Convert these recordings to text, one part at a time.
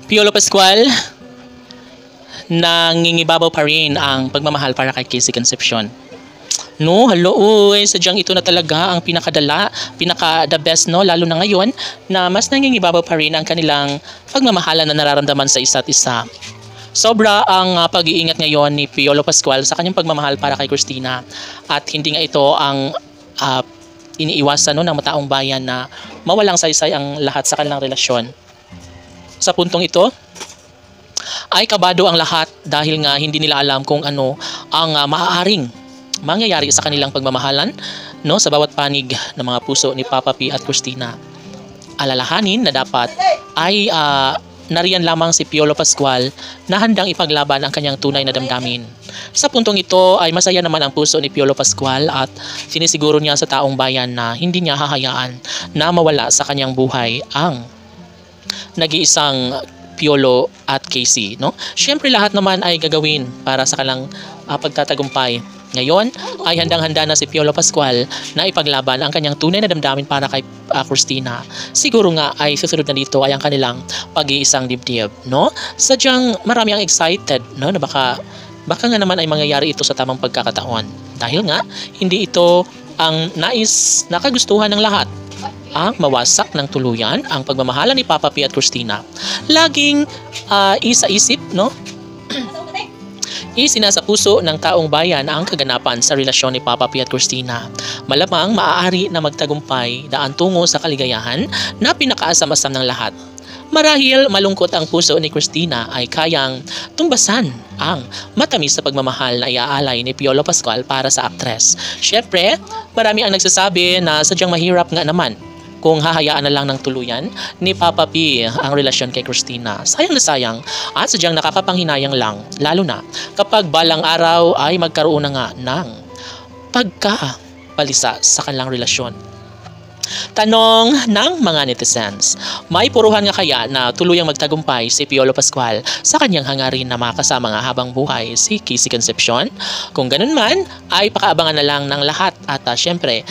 Piolo Pascual, nangingibabaw pa rin ang pagmamahal para kay Casey Concepcion. No, hello, uy, sadyang ito na talaga ang pinaka-the best, no? Lalo na ngayon na mas nangingibabaw pa rin ang kanilang pagmamahalan na nararamdaman sa isa't isa. Sobra ang pag-iingat ngayon ni Piolo Pascual sa kanyang pagmamahal para kay Christina at hindi nga ito ang iniiwasan no, ng mataong bayan na mawalang saysay ang lahat sa kanilang relasyon. Sa puntong ito ay kabado ang lahat dahil nga hindi nila alam kung ano ang maaaring mangyayari sa kanilang pagmamahalan no, sa bawat panig ng mga puso ni Papa P at Christina. Alalahanin na dapat ay nariyan lamang si Piolo Pascual na handang ipaglaban ang kanyang tunay na damdamin. Sa puntong ito ay masaya naman ang puso ni Piolo Pascual at sinisiguro niya sa taong bayan na hindi niya hahayaan na mawala sa kanyang buhay ang nag-iisang Piolo at Casey. No? Siyempre lahat naman ay gagawin para sa kanilang pagtatagumpay. Ngayon ay handang-handa na si Piolo Pascual na ipaglaban ang kanyang tunay na damdamin para kay Christina. Siguro nga ay susunod na dito ay ang kanilang pag-iisang dibdib, no? Sadyang marami ang excited, no? Na baka nga naman ay mangyayari ito sa tamang pagkakataon. Dahil nga hindi ito ang nais na kagustuhan ng lahat. Ang mawasak ng tuluyan ang pagmamahalan ni Papa P at Christina. Laging isa-isip, no? Isinasa puso ng taong bayan ang kaganapan sa relasyon ni Papa P at Christina. Malamang maaari na magtagumpay daan tungo sa kaligayahan na pinakaasam-asam ng lahat. Marahil malungkot ang puso ni Christina ay kayang tumbasan ang matamis sa pagmamahal na iaalay ni Piolo Pascual para sa aktres. Siyempre, marami ang nagsasabi na sadyang mahirap nga naman kung hahayaan na lang ng tuluyan ni Papa P ang relasyon kay Christina. Sayang na sayang at sadyang nakakapanghinayang lang, lalo na kapag balang araw ay magkaroon na nga ng pagkapalisa sa kanilang relasyon. Tanong ng mga netizens, may puruhan nga kaya na tuluyang magtagumpay si Piolo Pascual sa kanyang hangarin na makasama nga habang buhay si Casey Concepcion? Kung ganun man, ay pakaabangan na lang ng lahat at syempre,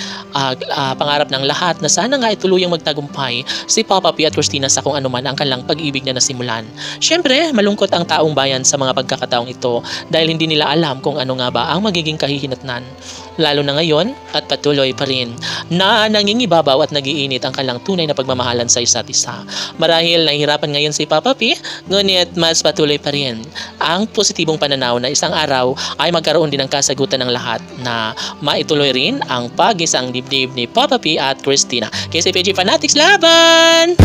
pangarap ng lahat na sana nga ay tuluyang magtagumpay si Papa P at Christina sa kung ano man ang kanilang pag-ibig na nasimulan. Syempre, malungkot ang taong bayan sa mga pagkakataong ito dahil hindi nila alam kung ano nga ba ang magiging kahihinatnan. Lalo na ngayon at patuloy pa rin na nangingibabaw at nagiinit ang kanilang tunay na pagmamahalan sa isa't isa. Marahil nahihirapan ngayon si Papa P, ngunit mas patuloy pa rin ang positibong pananaw na isang araw ay magkaroon din ng kasagutan ng lahat na maituloy rin ang pag-isang dibdib ni Papa P at Christina. KCPG Fanatics, laban!